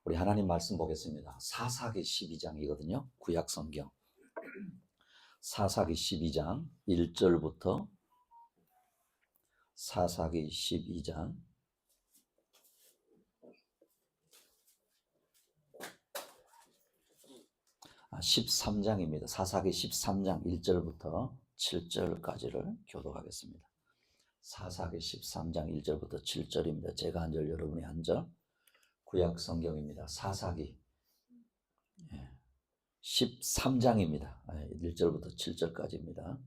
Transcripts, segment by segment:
우리 하나님 말씀 보겠습니다. 사사기 12장이거든요. 구약 성경. 사사기 12장 1절부터 사사기 12장 13장입니다. 사사기 13장 1절부터 7절까지를 교독하겠습니다. 사사기 13장 1절부터 7절입니다. 제가 한 절, 여러분이 한 절. 구약 성경입니다. 사사기 13장입니다. 1절부터 7절까지입니다.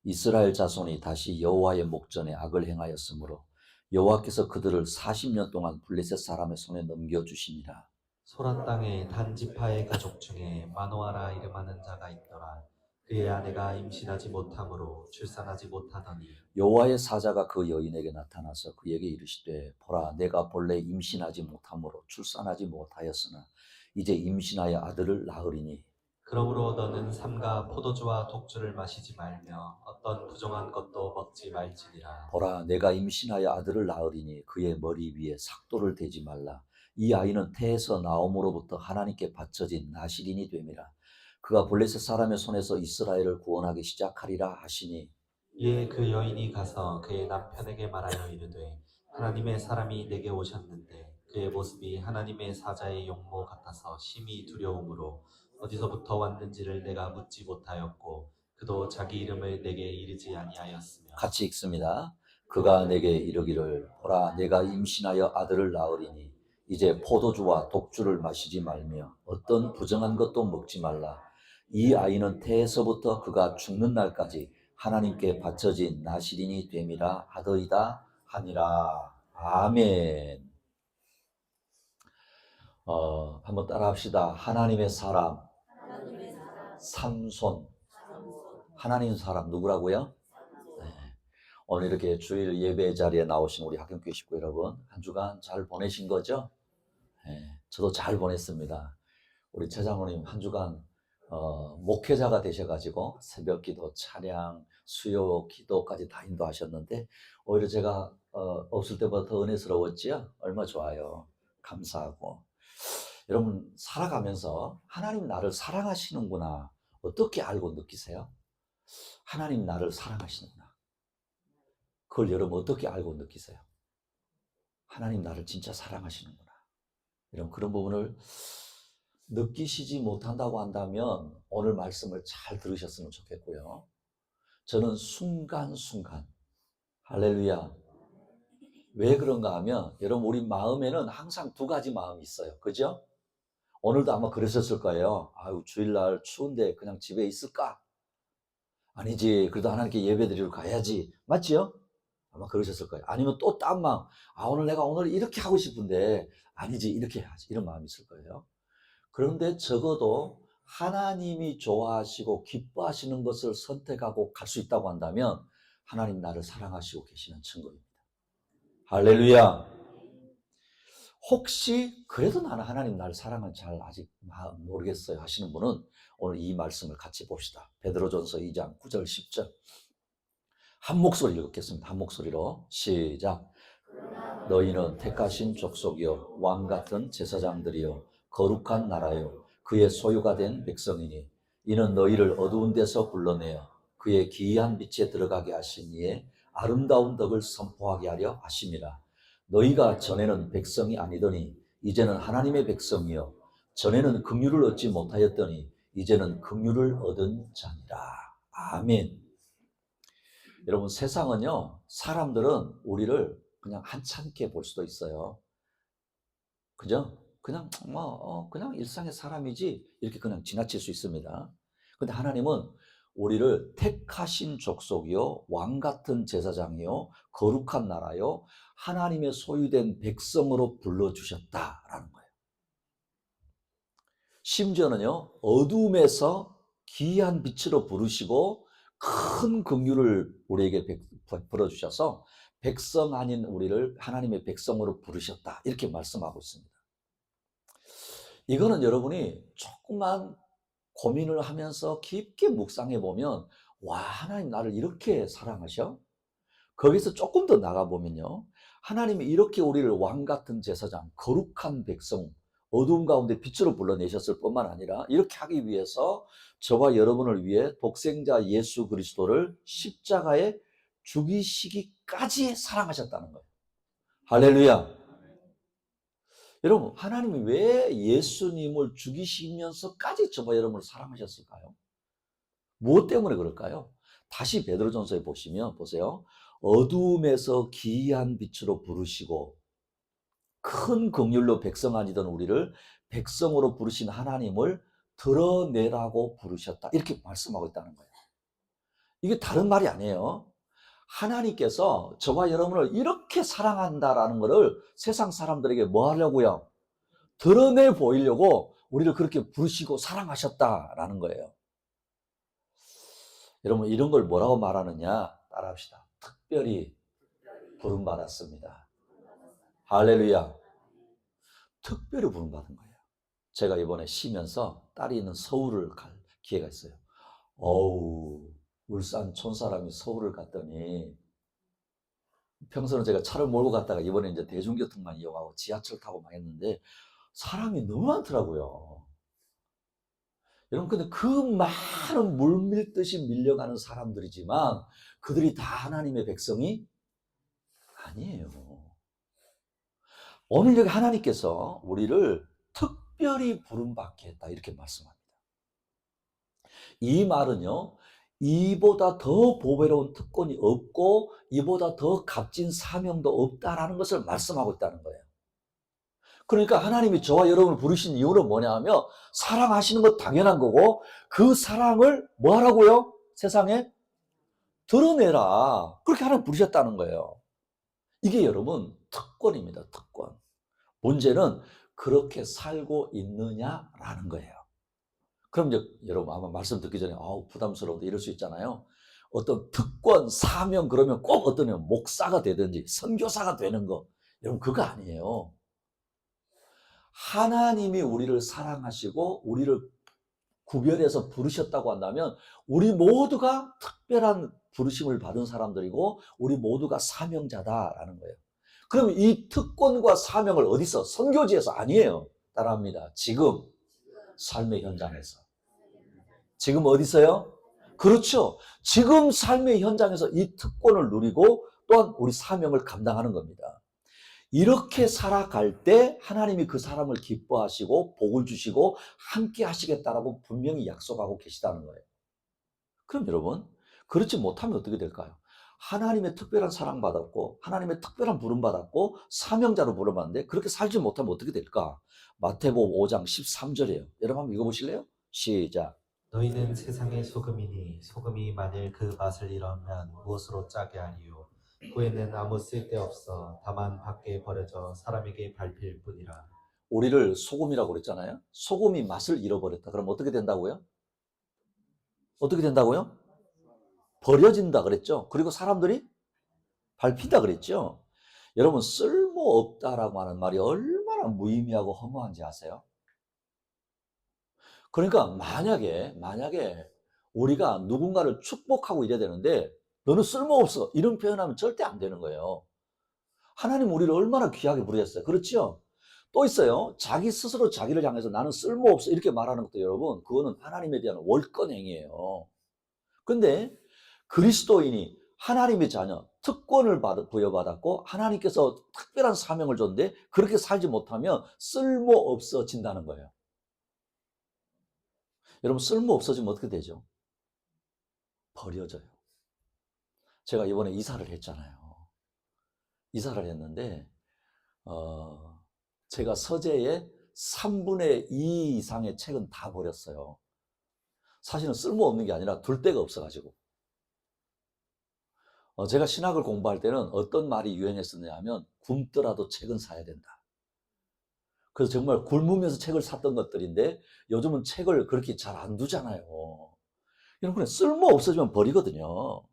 이스라엘 자손이 다시 여호와의 목전에 악을 행하였으므로 여호와께서 그들을 40년 동안 블레셋 사람의 손에 넘겨주시니라. 소라 땅에 단지파의 가족 중에 마노아라 이름하는 자가 있더라. 그의 아내가 임신하지 못함으로 출산하지 못하더니 여호와의 사자가 그 여인에게 나타나서 그에게 이르시되 보라, 내가 본래 임신하지 못함으로 출산하지 못하였으나 이제 임신하여 아들을 낳으리니 그러므로 너는 삼가 포도주와 독주를 마시지 말며 어떤 부정한 것도 먹지 말지니라. 보라, 내가 임신하여 아들을 낳으리니 그의 머리 위에 삭도를 대지 말라. 이 아이는 태에서 나옴으로부터 하나님께 바쳐진 나실인이 됨이라. 그가 블레셋 사람의 손에서 이스라엘을 구원하기 시작하리라 하시니 이에 그 여인이 가서 그의 남편에게 말하여 이르되 하나님의 사람이 내게 오셨는데 그의 모습이 하나님의 사자의 용모 같아서 심히 두려움으로 어디서부터 왔는지를 내가 묻지 못하였고 그도 자기 이름을 내게 이르지 아니하였으며. 같이 읽습니다. 그가 내게 이르기를 보라, 내가 임신하여 아들을 낳으리니 이제 포도주와 독주를 마시지 말며 어떤 부정한 것도 먹지 말라. 이 아이는 태에서부터 그가 죽는 날까지 하나님께 바쳐진 나실인이 됨이라 하더이다 하니라. 아멘. 한번 따라 합시다. 하나님의 사람 삼손. 하나님 사람 누구라고요? 네. 오늘 이렇게 주일 예배 자리에 나오신 우리 학경교회 식구 여러분, 한 주간 잘 보내신 거죠? 네, 저도 잘 보냈습니다. 우리 최장로님 한 주간 목회자가 되셔가지고 새벽 기도, 찬양, 수요 기도까지 다 인도하셨는데 오히려 제가 없을 때보다 더 은혜스러웠지요? 얼마 좋아요. 감사하고. 여러분 살아가면서 하나님 나를 사랑하시는구나 어떻게 알고 느끼세요? 하나님 나를 사랑하시는구나. 그걸 여러분 어떻게 알고 느끼세요? 하나님 나를 진짜 사랑하시는구나. 이런 그런 부분을 느끼시지 못한다고 한다면 오늘 말씀을 잘 들으셨으면 좋겠고요. 저는 순간순간 할렐루야. 왜 그런가 하면 여러분 우리 마음에는 항상 두 가지 마음이 있어요. 그죠? 오늘도 아마 그러셨을 거예요. 아유 주일날 추운데 그냥 집에 있을까? 아니지, 그래도 하나님께 예배드리러 가야지. 맞지요? 아마 그러셨을 거예요. 아니면 또 딴 마음, 오늘 내가 오늘 이렇게 하고 싶은데 아니지, 이렇게 해야지. 이런 마음이 있을 거예요. 그런데 적어도 하나님이 좋아하시고 기뻐하시는 것을 선택하고 갈 수 있다고 한다면 하나님 나를 사랑하시고 계시는 증거입니다. 할렐루야. 혹시 그래도 나는 하나님 나를 사랑은 잘 아직 모르겠어요 하시는 분은 오늘 이 말씀을 같이 봅시다. 베드로전서 2장 9절 10절 한 목소리 읽겠습니다. 한 목소리로 시작. 너희는 택하신 족속이요 왕같은 제사장들이요 거룩한 나라요 그의 소유가 된 백성이니 이는 너희를 어두운 데서 불러내어 그의 기이한 빛에 들어가게 하신 이의 아름다운 덕을 선포하게 하려 하심이라. 너희가 전에는 백성이 아니더니 이제는 하나님의 백성이요 전에는 긍휼을 얻지 못하였더니 이제는 긍휼을 얻은 자니라. 아멘. 여러분 세상은요 사람들은 우리를 그냥 한참게 볼 수도 있어요. 그죠? 그냥 그냥 일상의 사람이지 이렇게 그냥 지나칠 수 있습니다. 근데 하나님은 우리를 택하신 족속이요 왕같은 제사장이요 거룩한 나라요 하나님의 소유된 백성으로 불러주셨다라는 거예요. 심지어는요 어둠에서 기이한 빛으로 부르시고 큰 긍휼을 우리에게 베풀어 주셔서 백성 아닌 우리를 하나님의 백성으로 부르셨다 이렇게 말씀하고 있습니다. 이거는 여러분이 조금만 고민을 하면서 깊게 묵상해 보면 와 하나님 나를 이렇게 사랑하셔? 거기서 조금 더 나가 보면요 하나님이 이렇게 우리를 왕같은 제사장 거룩한 백성으로 어두움 가운데 빛으로 불러내셨을 뿐만 아니라 이렇게 하기 위해서 저와 여러분을 위해 독생자 예수 그리스도를 십자가에 죽이시기까지 사랑하셨다는 거예요. 할렐루야. 여러분, 하나님이 왜 예수님을 죽이시면서까지 저와 여러분을 사랑하셨을까요? 무엇 때문에 그럴까요? 다시 베드로전서에 보시면 보세요. 어두움에서 기이한 빛으로 부르시고 큰 긍휼로 백성 아니던 우리를 백성으로 부르신 하나님을 드러내라고 부르셨다. 이렇게 말씀하고 있다는 거예요. 이게 다른 말이 아니에요. 하나님께서 저와 여러분을 이렇게 사랑한다라는 것을 세상 사람들에게 뭐 하려고요? 드러내 보이려고 우리를 그렇게 부르시고 사랑하셨다라는 거예요. 여러분, 이런 걸 뭐라고 말하느냐? 따라합시다. 특별히 부름받았습니다. 할렐루야. 특별히 부름받은 거예요. 제가 이번에 쉬면서 딸이 있는 서울을 갈 기회가 있어요. 어우, 울산 촌사람이 서울을 갔더니 평소는 제가 차를 몰고 갔다가 이번에 이제 대중교통만 이용하고 지하철 타고 막 했는데 사람이 너무 많더라고요. 여러분, 근데 그 많은 물밀듯이 밀려가는 사람들이지만 그들이 다 하나님의 백성이 아니에요. 오늘 여기 하나님께서 우리를 특별히 부름받게 했다 이렇게 말씀합니다. 이 말은요, 이보다 더 보배로운 특권이 없고 이보다 더 값진 사명도 없다라는 것을 말씀하고 있다는 거예요. 그러니까 하나님이 저와 여러분을 부르신 이유는 뭐냐 하면 사랑하시는 것 당연한 거고 그 사랑을 뭐 하라고요? 세상에 드러내라. 그렇게 하나님 부르셨다는 거예요. 이게 여러분 특권입니다. 특권. 문제는 그렇게 살고 있느냐라는 거예요. 그럼 이제 여러분 아마 말씀 듣기 전에 부담스러운데 이럴 수 있잖아요. 어떤 특권, 사명 그러면 꼭 어떤 목사가 되든지 선교사가 되는 거. 여러분 그거 아니에요. 하나님이 우리를 사랑하시고 우리를 구별해서 부르셨다고 한다면 우리 모두가 특별한 부르심을 받은 사람들이고 우리 모두가 사명자다라는 거예요. 그럼 이 특권과 사명을 어디서? 선교지에서 아니에요. 따라합니다. 지금 삶의 현장에서. 지금 어디서요? 그렇죠. 지금 삶의 현장에서 이 특권을 누리고 또한 우리 사명을 감당하는 겁니다. 이렇게 살아갈 때 하나님이 그 사람을 기뻐하시고 복을 주시고 함께 하시겠다라고 분명히 약속하고 계시다는 거예요. 그럼 여러분, 그렇지 못하면 어떻게 될까요? 하나님의 특별한 사랑받았고 하나님의 특별한 부름받았고 사명자로 부름받는데 그렇게 살지 못하면 어떻게 될까? 마태복음 5장 13절이에요. 여러분 한번 읽어보실래요? 시작. 너희는 세상의 소금이니 소금이 만일 그 맛을 잃으면 무엇으로 짜게 하리요? 후에는 아무 쓸데없어 다만 밖에 버려져 사람에게 밟힐 뿐이라. 우리를 소금이라고 그랬잖아요. 소금이 맛을 잃어버렸다. 그럼 어떻게 된다고요? 어떻게 된다고요? 버려진다 그랬죠. 그리고 사람들이 밟힌다 그랬죠. 여러분 쓸모없다라고 하는 말이 얼마나 무의미하고 허무한지 아세요? 그러니까 만약에 우리가 누군가를 축복하고 이래야 되는데 너는 쓸모없어 이런 표현하면 절대 안 되는 거예요. 하나님 우리를 얼마나 귀하게 부르셨어요. 그렇죠? 또 있어요. 자기 스스로 자기를 향해서 나는 쓸모없어 이렇게 말하는 것도 여러분 그거는 하나님에 대한 월권행위예요. 근데 그리스도인이 하나님의 자녀, 특권을 부여받았고 하나님께서 특별한 사명을 줬는데 그렇게 살지 못하면 쓸모없어진다는 거예요. 여러분 쓸모없어지면 어떻게 되죠? 버려져요. 제가 이번에 이사를 했잖아요. 이사를 했는데 제가 서재의 3분의 2 이상의 책은 다 버렸어요. 사실은 쓸모없는 게 아니라 둘 데가 없어가지고. 제가 신학을 공부할 때는 어떤 말이 유행했었냐 하면 굶더라도 책은 사야 된다. 그래서 정말 굶으면서 책을 샀던 것들인데 요즘은 책을 그렇게 잘 안 두잖아요. 여러분 쓸모 없어지면 버리거든요.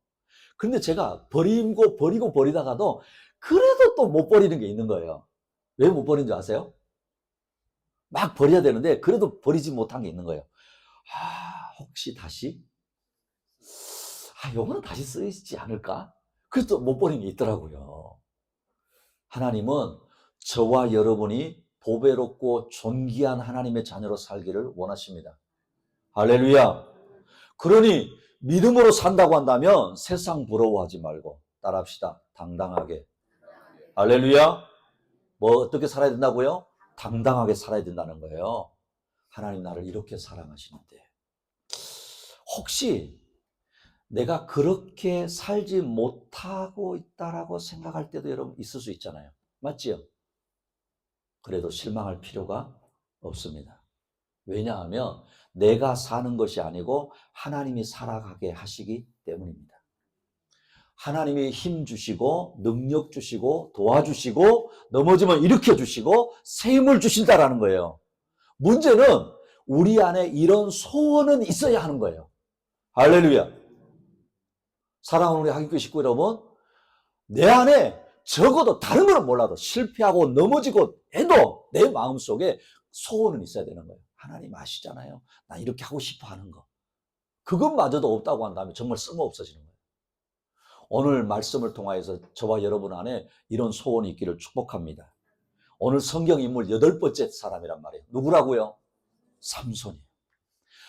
근데 제가 버리고 버리다가도 그래도 또 못 버리는 게 있는 거예요. 왜 못 버리는 줄 아세요? 막 버려야 되는데 그래도 버리지 못한 게 있는 거예요. 혹시 다시? 요거는 다시 쓰이지 않을까? 그래서 못 버리는 게 있더라고요. 하나님은 저와 여러분이 보배롭고 존귀한 하나님의 자녀로 살기를 원하십니다. 할렐루야. 그러니 믿음으로 산다고 한다면 세상 부러워하지 말고 따라합시다. 당당하게. 할렐루야. 뭐 어떻게 살아야 된다고요? 당당하게 살아야 된다는 거예요. 하나님 나를 이렇게 사랑하시는데 혹시 내가 그렇게 살지 못하고 있다라고 생각할 때도 여러분 있을 수 있잖아요. 맞지요? 그래도 실망할 필요가 없습니다. 왜냐하면 내가 사는 것이 아니고 하나님이 살아가게 하시기 때문입니다. 하나님이 힘 주시고 능력 주시고 도와주시고 넘어지면 일으켜 주시고 새 힘을 주신다라는 거예요. 문제는 우리 안에 이런 소원은 있어야 하는 거예요. 할렐루야. 사랑하는 우리 하객교 식구 여러분, 내 안에 적어도 다른 건 몰라도 실패하고 넘어지고 해도 내 마음속에 소원은 있어야 되는 거예요. 하나님 아시잖아요. 나 이렇게 하고 싶어 하는 거. 그것마저도 없다고 한다면 정말 쓸모없어지는 거예요. 오늘 말씀을 통하여서 저와 여러분 안에 이런 소원이 있기를 축복합니다. 오늘 성경 인물 8번째 사람이란 말이에요. 누구라고요? 삼손이에요.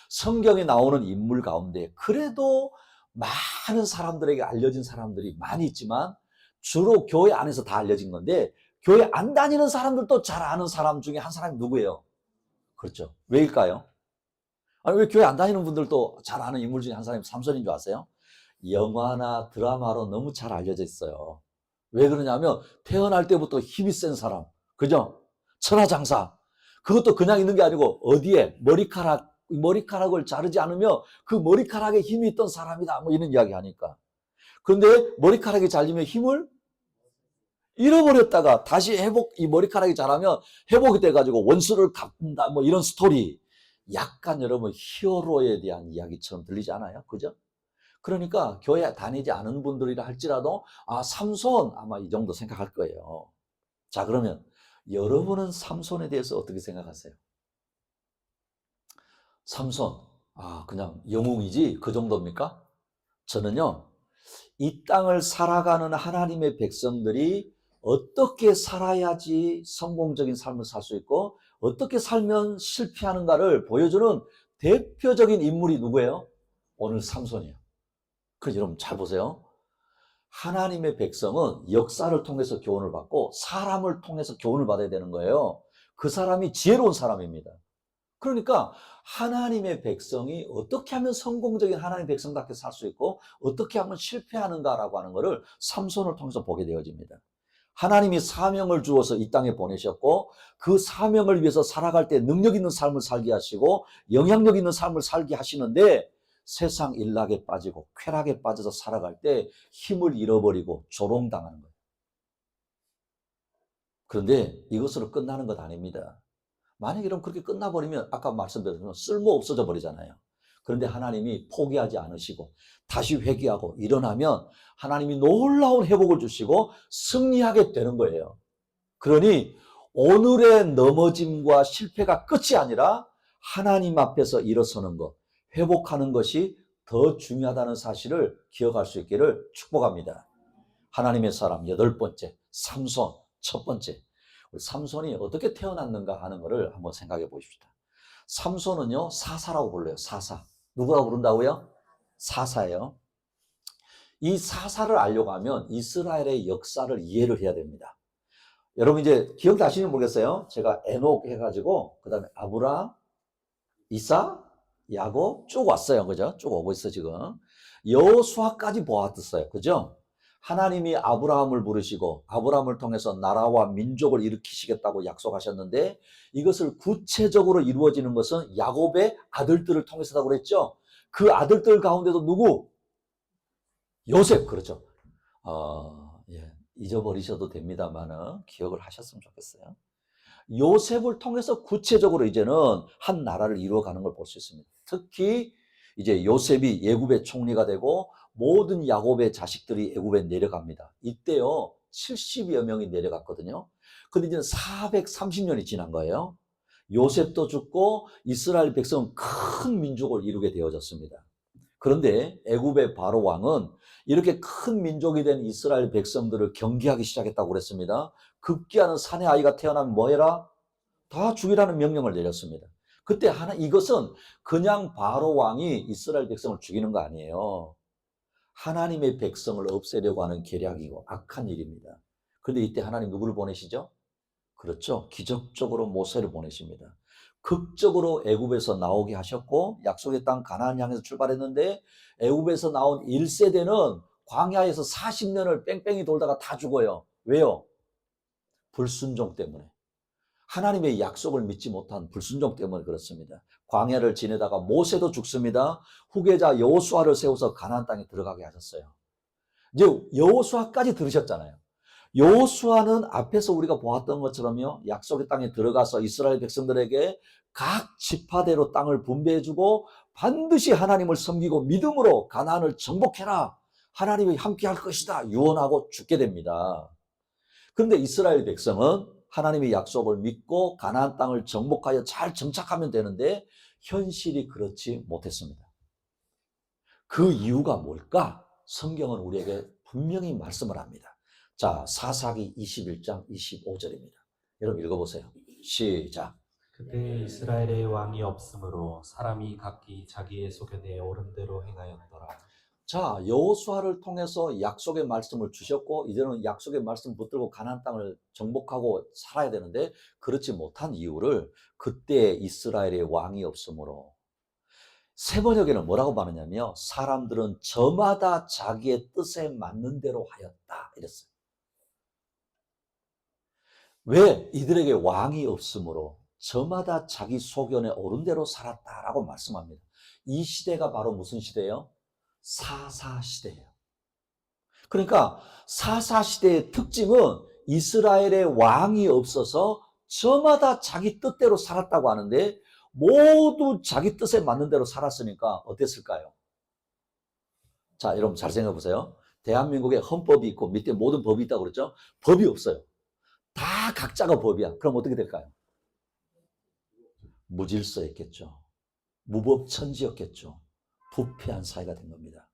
성경에 나오는 인물 가운데 그래도 많은 사람들에게 알려진 사람들이 많이 있지만 주로 교회 안에서 다 알려진 건데 교회 안 다니는 사람들도 잘 아는 사람 중에 한 사람이 누구예요? 그렇죠. 왜일까요? 아니, 왜 교회 안 다니는 분들도 잘 아는 인물 중에 한 사람이 삼손인 줄 아세요? 영화나 드라마로 너무 잘 알려져 있어요. 왜 그러냐면 태어날 때부터 힘이 센 사람, 그죠? 천하장사. 그것도 그냥 있는 게 아니고 어디에 머리카락을 자르지 않으면 그 머리카락에 힘이 있던 사람이다. 뭐 이런 이야기 하니까. 그런데 머리카락이 잘리면 힘을 잃어버렸다가 다시 이 머리카락이 자라면 회복이 돼가지고 원수를 갚는다. 뭐 이런 스토리. 약간 여러분 히어로에 대한 이야기처럼 들리지 않아요? 그죠? 그러니까 교회 다니지 않은 분들이라 할지라도 삼손 아마 이 정도 생각할 거예요. 자, 그러면 여러분은 삼손에 대해서 어떻게 생각하세요? 삼손 그냥 영웅이지 그 정도입니까? 저는요, 이 땅을 살아가는 하나님의 백성들이 어떻게 살아야지 성공적인 삶을 살 수 있고 어떻게 살면 실패하는가를 보여주는 대표적인 인물이 누구예요? 오늘 삼손이에요. 그래서 여러분 잘 보세요. 하나님의 백성은 역사를 통해서 교훈을 받고 사람을 통해서 교훈을 받아야 되는 거예요. 그 사람이 지혜로운 사람입니다. 그러니까 하나님의 백성이 어떻게 하면 성공적인 하나님의 백성답게 살 수 있고 어떻게 하면 실패하는가라고 하는 것을 삼손을 통해서 보게 되어집니다. 하나님이 사명을 주어서 이 땅에 보내셨고 그 사명을 위해서 살아갈 때 능력 있는 삶을 살게 하시고 영향력 있는 삶을 살게 하시는데 세상 일락에 빠지고 쾌락에 빠져서 살아갈 때 힘을 잃어버리고 조롱당하는 거예요. 그런데 이것으로 끝나는 것 아닙니다. 만약에 이러면 그렇게 끝나버리면 아까 말씀드렸지만 쓸모 없어져 버리잖아요. 그런데 하나님이 포기하지 않으시고 다시 회개하고 일어나면 하나님이 놀라운 회복을 주시고 승리하게 되는 거예요. 그러니 오늘의 넘어짐과 실패가 끝이 아니라 하나님 앞에서 일어서는 것, 회복하는 것이 더 중요하다는 사실을 기억할 수 있기를 축복합니다. 하나님의 사람 8번째, 삼손 첫 번째. 우리 삼손이 어떻게 태어났는가 하는 것을 한번 생각해 보십시다. 삼손은요, 사사라고 불러요. 사사. 누구라고 부른다고요? 사사예요. 이 사사를 알려고 하면 이스라엘의 역사를 이해를 해야 됩니다. 여러분 이제 기억나시는지 모르겠어요. 제가 에녹 해가지고 그 다음에 아브라함, 이삭, 야곱 쭉 왔어요. 그죠? 쭉 오고 있어 지금. 여호수아까지 보았었어요. 그죠? 하나님이 아브라함을 부르시고 아브라함을 통해서 나라와 민족을 일으키시겠다고 약속하셨는데 이것을 구체적으로 이루어지는 것은 야곱의 아들들을 통해서라고 그랬죠. 그 아들들 가운데도 누구? 요셉. 그렇죠. 잊어버리셔도 됩니다만은 기억을 하셨으면 좋겠어요. 요셉을 통해서 구체적으로 이제는 한 나라를 이루어가는 걸 볼 수 있습니다. 특히 이제 요셉이 애굽의 총리가 되고 모든 야곱의 자식들이 애굽에 내려갑니다. 이때요 70여 명이 내려갔거든요. 근데 이제 430년이 지난 거예요. 요셉도 죽고 이스라엘 백성은 큰 민족을 이루게 되어졌습니다. 그런데 애굽의 바로 왕은 이렇게 큰 민족이 된 이스라엘 백성들을 경계하기 시작했다고 그랬습니다. 급기야는 사내 아이가 태어나면 뭐 해라? 다 죽이라는 명령을 내렸습니다. 그때 이것은 그냥 바로 왕이 이스라엘 백성을 죽이는 거 아니에요. 하나님의 백성을 없애려고 하는 계략이고 악한 일입니다. 그런데 이때 하나님 누구를 보내시죠? 그렇죠. 기적적으로 모세를 보내십니다. 극적으로 애굽에서 나오게 하셨고 약속의 땅 가나안 향해서 출발했는데 애굽에서 나온 1세대는 광야에서 40년을 뺑뺑이 돌다가 다 죽어요. 왜요? 불순종 때문에. 하나님의 약속을 믿지 못한 불순종 때문에 그렇습니다. 광야를 지내다가 모세도 죽습니다. 후계자 여호수아를 세워서 가나안 땅에 들어가게 하셨어요. 이제 여호수아까지 들으셨잖아요. 여호수아는 앞에서 우리가 보았던 것처럼요, 약속의 땅에 들어가서 이스라엘 백성들에게 각 지파대로 땅을 분배해주고 반드시 하나님을 섬기고 믿음으로 가나안을 정복해라, 하나님이 함께 할 것이다 유언하고 죽게 됩니다. 그런데 이스라엘 백성은 하나님의 약속을 믿고 가나안 땅을 정복하여 잘 정착하면 되는데 현실이 그렇지 못했습니다. 그 이유가 뭘까? 성경은 우리에게 분명히 말씀을 합니다. 자, 사사기 21장 25절입니다. 여러분 읽어보세요. 시작. 그때 이스라엘의 왕이 없으므로 사람이 각기 자기의 소견에 옳은 대로 행하였더라. 자, 여호수아를 통해서 약속의 말씀을 주셨고 이제는 약속의 말씀 붙들고 가나안 땅을 정복하고 살아야 되는데 그렇지 못한 이유를 그때 이스라엘의 왕이 없으므로, 세 번역에는 뭐라고 말하냐면요, 사람들은 저마다 자기의 뜻에 맞는 대로 하였다 이랬어요. 왜? 이들에게 왕이 없으므로 저마다 자기 소견에 옳은 대로 살았다라고 말씀합니다. 이 시대가 바로 무슨 시대예요? 사사시대예요. 그러니까 사사시대의 특징은 이스라엘의 왕이 없어서 저마다 자기 뜻대로 살았다고 하는데 모두 자기 뜻에 맞는 대로 살았으니까 어땠을까요? 자, 여러분 잘 생각해 보세요. 대한민국에 헌법이 있고 밑에 모든 법이 있다고 그랬죠? 법이 없어요. 다 각자가 법이야. 그럼 어떻게 될까요? 무질서했겠죠. 무법천지였겠죠. 부패한 사회가 된 겁니다.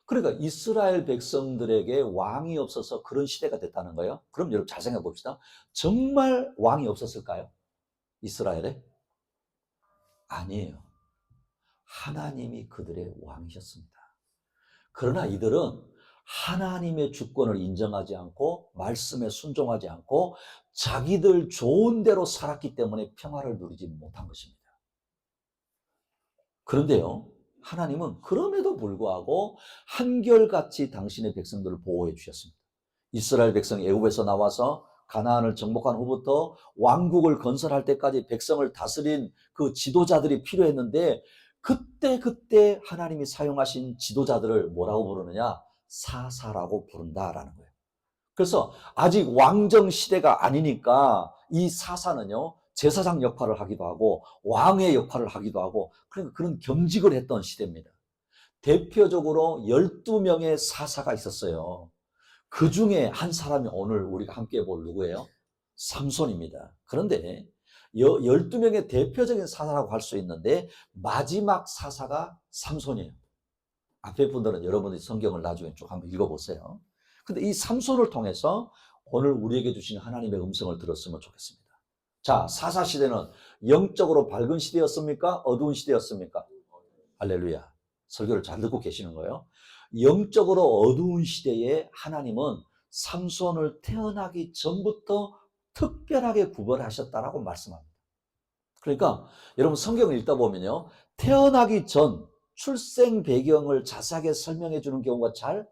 그러니까 이스라엘 백성들에게 왕이 없어서 그런 시대가 됐다는 거예요. 그럼 여러분 잘 생각해 봅시다. 정말 왕이 없었을까요? 이스라엘에? 아니에요. 하나님이 그들의 왕이셨습니다. 그러나 이들은 하나님의 주권을 인정하지 않고 말씀에 순종하지 않고 자기들 좋은 대로 살았기 때문에 평화를 누리지 못한 것입니다. 그런데요, 하나님은 그럼에도 불구하고 한결같이 당신의 백성들을 보호해 주셨습니다. 이스라엘 백성이 애굽에서 나와서 가나안을 정복한 후부터 왕국을 건설할 때까지 백성을 다스린 그 지도자들이 필요했는데 그때 하나님이 사용하신 지도자들을 뭐라고 부르느냐? 사사라고 부른다라는 거예요. 그래서 아직 왕정 시대가 아니니까 이 사사는요, 제사장 역할을 하기도 하고 왕의 역할을 하기도 하고 그러니까 그런 겸직을 했던 시대입니다. 대표적으로 12명의 사사가 있었어요. 그 중에 한 사람이 오늘 우리가 함께 볼 누구예요? 삼손입니다. 그런데 12명의 대표적인 사사라고 할 수 있는데 마지막 사사가 삼손이에요. 앞에 분들은 여러분들이 성경을 나중에 쭉 한번 읽어보세요. 근데 이 삼손을 통해서 오늘 우리에게 주신 하나님의 음성을 들었으면 좋겠습니다. 자, 사사시대는 영적으로 밝은 시대였습니까? 어두운 시대였습니까? 할렐루야. 설교를 잘 듣고 계시는 거예요. 영적으로 어두운 시대에 하나님은 삼손을 태어나기 전부터 특별하게 구별하셨다라고 말씀합니다. 그러니까 여러분 성경을 읽다 보면요, 태어나기 전 출생 배경을 자세하게 설명해 주는 경우가 잘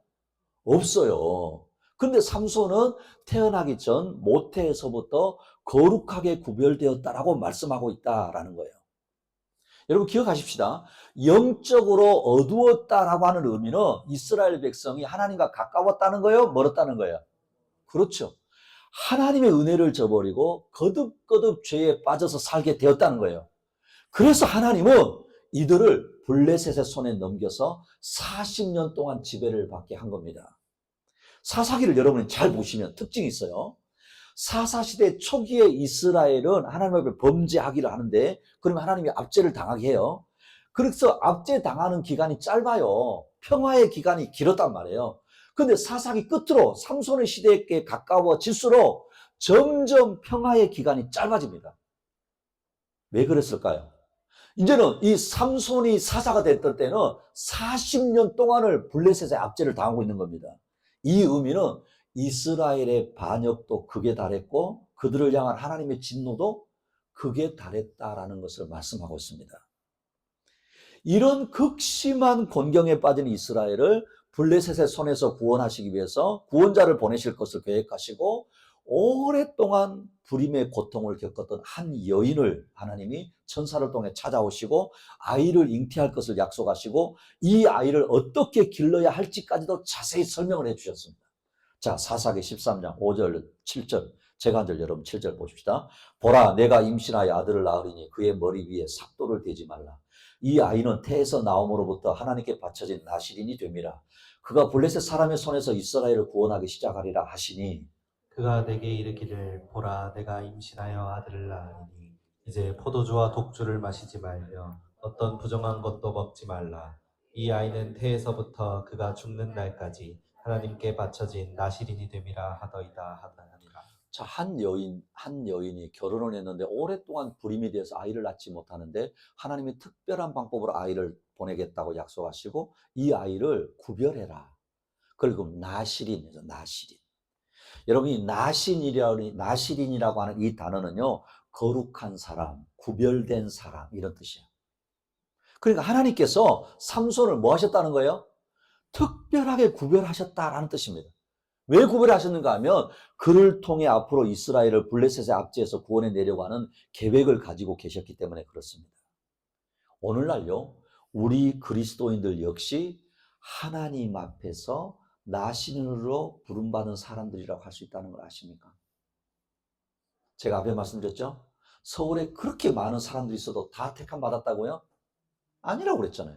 없어요. 근데 삼손은 태어나기 전 모태에서부터 거룩하게 구별되었다라고 말씀하고 있다라는 거예요. 여러분 기억하십시다. 영적으로 어두웠다라고 하는 의미는 이스라엘 백성이 하나님과 가까웠다는 거예요? 멀었다는 거예요? 그렇죠. 하나님의 은혜를 저버리고 거듭거듭 죄에 빠져서 살게 되었다는 거예요. 그래서 하나님은 이들을 블레셋의 손에 넘겨서 40년 동안 지배를 받게 한 겁니다. 사사기를 여러분이 잘 보시면 특징이 있어요. 사사시대 초기에 이스라엘은 하나님 앞에 범죄하기를 하는데 그러면 하나님이 압제를 당하게 해요. 그래서 압제당하는 기간이 짧아요. 평화의 기간이 길었단 말이에요. 근데 사사기 끝으로 삼손의 시대에 가까워질수록 점점 평화의 기간이 짧아집니다. 왜 그랬을까요? 이제는 이 삼손이 사사가 됐던 때는 40년 동안을 블레셋의 압제를 당하고 있는 겁니다. 이 의미는 이스라엘의 반역도 극에 달했고 그들을 향한 하나님의 진노도 극에 달했다라는 것을 말씀하고 있습니다. 이런 극심한 곤경에 빠진 이스라엘을 블레셋의 손에서 구원하시기 위해서 구원자를 보내실 것을 계획하시고 오랫동안 불임의 고통을 겪었던 한 여인을 하나님이 천사를 통해 찾아오시고 아이를 잉태할 것을 약속하시고 이 아이를 어떻게 길러야 할지까지도 자세히 설명을 해주셨습니다. 자, 사사기 13장 5절 7절 제가 한 절 여러분 7절 보십시다. 보라 내가 임신하여 아들을 낳으리니 그의 머리 위에 삭도를 대지 말라. 이 아이는 태에서 나옴으로부터 하나님께 바쳐진 나실인이 됨이라. 그가 블레셋 사람의 손에서 이스라엘을 구원하기 시작하리라 하시니 그가 내게 이르기를 보라 내가 임신하여 아들을 낳으리니 이제 포도주와 독주를 마시지 말며 어떤 부정한 것도 먹지 말라. 이 아이는 태에서부터 그가 죽는 날까지 하나님께 바쳐진 나실인이 됨이라 하더이다 하더니라. 자, 한 여인이 결혼을 했는데 오랫동안 불임이 돼서 아이를 낳지 못하는데 하나님이 특별한 방법으로 아이를 보내겠다고 약속하시고 이 아이를 구별해라. 그리고 나실인이죠. 나실인. 여러분 이 나실인이라고 하는 이 단어는요. 거룩한 사람, 구별된 사람 이런 뜻이에요. 그러니까 하나님께서 삼손을 뭐 하셨다는 거예요? 특별하게 구별하셨다라는 뜻입니다. 왜 구별하셨는가 하면 그를 통해 앞으로 이스라엘을 블레셋의 압제에서 구원해 내려고 하는 계획을 가지고 계셨기 때문에 그렇습니다. 오늘날요, 우리 그리스도인들 역시 하나님 앞에서 나신으로 부름받은 사람들이라고 할 수 있다는 걸 아십니까? 제가 앞에 말씀드렸죠? 서울에 그렇게 많은 사람들이 있어도 다 택함 받았다고요? 아니라고 그랬잖아요.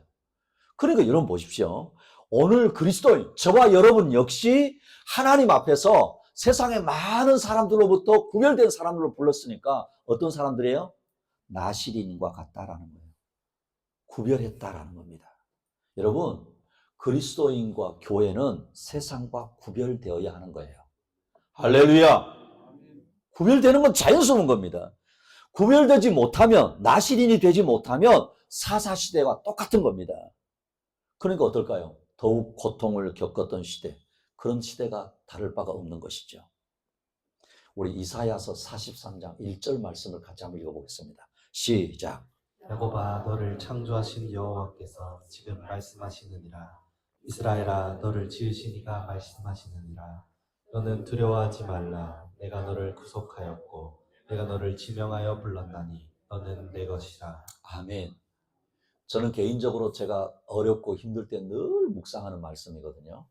그러니까 여러분 보십시오. 오늘 그리스도인, 저와 여러분 역시 하나님 앞에서 세상의 많은 사람들로부터 구별된 사람들로 불렀으니까 어떤 사람들이에요? 나실인과 같다라는 거예요. 구별했다라는 겁니다. 여러분, 그리스도인과 교회는 세상과 구별되어야 하는 거예요. 할렐루야! 구별되는 건 자연스러운 겁니다. 구별되지 못하면, 나실인이 되지 못하면 사사시대와 똑같은 겁니다. 그러니까 어떨까요? 더욱 고통을 겪었던 시대, 그런 시대가 다를 바가 없는 것이죠. 우리 이사야서 43장 1절 말씀을 같이 한번 읽어보겠습니다. 시작. 야곱아 너를 창조하신 여호와께서 지금 말씀하시느니라. 이스라엘아 너를 지으신 이가 말씀하시느니라. 너는 두려워하지 말라. 내가 너를 구속하였고 내가 너를 지명하여 불렀나니 너는 내 것이라. 아멘. 저는 개인적으로 제가 어렵고 힘들 때 늘 묵상하는 말씀이거든요.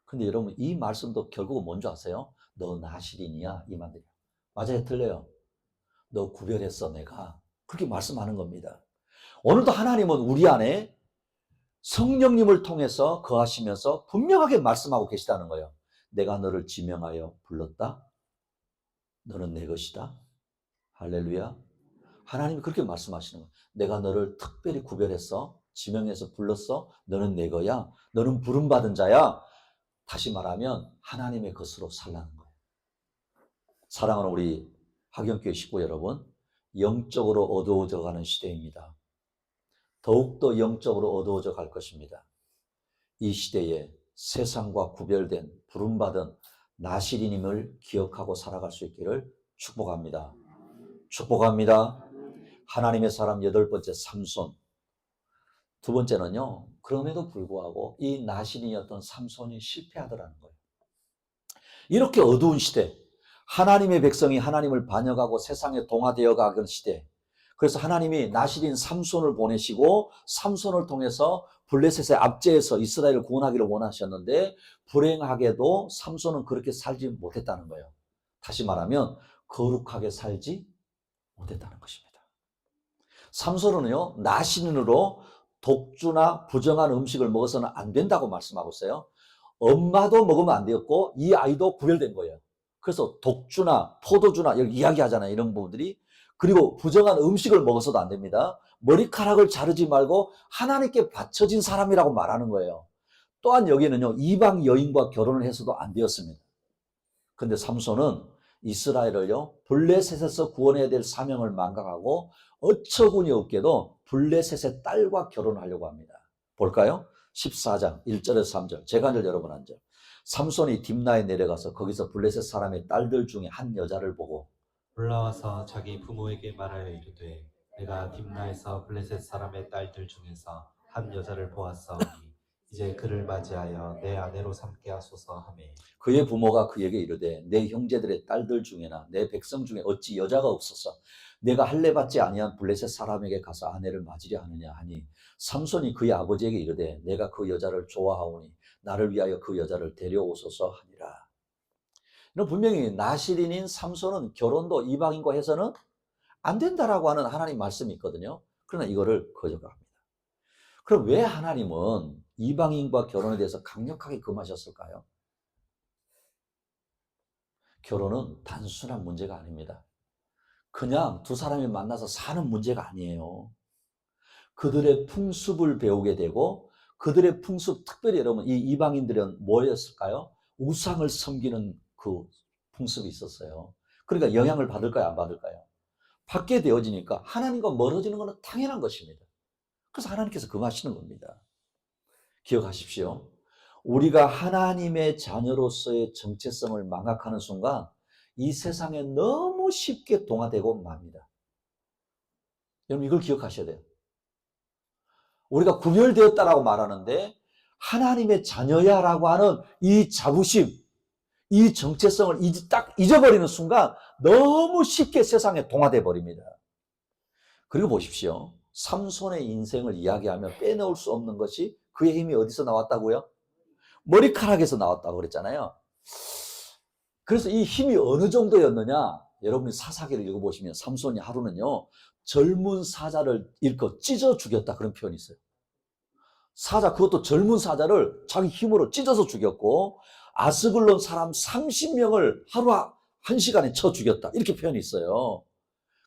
근데 여러분 이 말씀도 결국은 뭔지 아세요? 너 나실인이야 이 말이에요. 맞아요? 틀려요? 너 구별했어 내가. 그렇게 말씀하는 겁니다. 오늘도 하나님은 우리 안에 성령님을 통해서 거하시면서 분명하게 말씀하고 계시다는 거예요. 내가 너를 지명하여 불렀다. 너는 내 것이다. 할렐루야. 하나님이 그렇게 말씀하시는 거예요. 내가 너를 특별히 구별했어. 지명해서 불렀어. 너는 내 거야. 너는 부름받은 자야. 다시 말하면 하나님의 것으로 살라는 거예요. 사랑하는 우리 학영교회 식구 여러분, 영적으로 어두워져 가는 시대입니다. 더욱더 영적으로 어두워져 갈 것입니다. 이 시대에 세상과 구별된 부름받은 나실인임을 기억하고 살아갈 수 있기를 축복합니다. 축복합니다. 하나님의 사람 8번째 삼손. 두 번째는요, 그럼에도 불구하고 이 나실인이었던 삼손이 실패하더라는 거예요. 이렇게 어두운 시대, 하나님의 백성이 하나님을 반역하고 세상에 동화되어 가는 시대, 그래서 하나님이 나실인 삼손을 보내시고 삼손을 통해서 블레셋의 압제에서 이스라엘을 구원하기를 원하셨는데 불행하게도 삼손은 그렇게 살지 못했다는 거예요. 다시 말하면 거룩하게 살지 못했다는 것입니다. 삼손은요, 나실인으로 독주나 부정한 음식을 먹어서는 안 된다고 말씀하고 있어요. 엄마도 먹으면 안 되었고 이 아이도 구별된 거예요. 그래서 독주나 포도주나 여기 이야기하잖아요. 이런 부분들이. 그리고 부정한 음식을 먹어서도 안 됩니다. 머리카락을 자르지 말고 하나님께 바쳐진 사람이라고 말하는 거예요. 또한 여기는요, 이방 여인과 결혼을 해서도 안 되었습니다. 근데 삼손은 이스라엘을요 블레셋에서 구원해야 될 사명을 망각하고 어처구니 없게도 블레셋의 딸과 결혼하려고 합니다. 볼까요? 14장 1절에서 3절. 제가 한절 여러분 한절. 삼손이 딥나에 내려가서 거기서 블레셋 사람의 딸들 중에 한 여자를 보고 올라와서 자기 부모에게 말하여 이르되 내가 딥나에서 블레셋 사람의 딸들 중에서 한 여자를 보았사오니 이제 그를 맞이하여 내 아내로 삼게 하소서 하매 그의 부모가 그에게 이르되 내 형제들의 딸들 중에나 내 백성 중에 어찌 여자가 없어서 내가 할례받지 아니한 블레셋 사람에게 가서 아내를 맞으려 하느냐 하니 삼손이 그의 아버지에게 이르되 내가 그 여자를 좋아하오니 나를 위하여 그 여자를 데려오소서 하니라. 분명히 나실인인 삼손은 결혼도 이방인과 해서는 안 된다라고 하는 하나님 말씀이 있거든요. 그러나 이거를 거절합니다. 그럼 왜 하나님은 이방인과 결혼에 대해서 강력하게 금하셨을까요? 결혼은 단순한 문제가 아닙니다. 그냥 두 사람이 만나서 사는 문제가 아니에요. 그들의 풍습을 배우게 되고 그들의 풍습, 특별히 여러분 이 이방인들은 뭐였을까요? 우상을 섬기는 그 풍습이 있었어요. 그러니까 영향을 받을까요? 안 받을까요? 받게 되어지니까 하나님과 멀어지는 것은 당연한 것입니다. 그래서 하나님께서 금하시는 겁니다. 기억하십시오. 우리가 하나님의 자녀로서의 정체성을 망각하는 순간 이 세상에 너무 쉽게 동화되고 맙니다. 여러분 이걸 기억하셔야 돼요. 우리가 구별되었다라고 말하는데 하나님의 자녀야라고 하는 이 자부심, 이 정체성을 딱 잊어버리는 순간 너무 쉽게 세상에 동화돼 버립니다. 그리고 보십시오. 삼손의 인생을 이야기하면 빼놓을 수 없는 것이 그의 힘이 어디서 나왔다고요? 머리카락에서 나왔다고 그랬잖아요. 그래서 이 힘이 어느 정도였느냐? 여러분이 사사기를 읽어보시면 삼손이 하루는요 젊은 사자를 일껏 찢어 죽였다 그런 표현이 있어요. 사자, 그것도 젊은 사자를 자기 힘으로 찢어서 죽였고 아스글론 사람 30명을 하루 1시간에 쳐 죽였다 이렇게 표현이 있어요.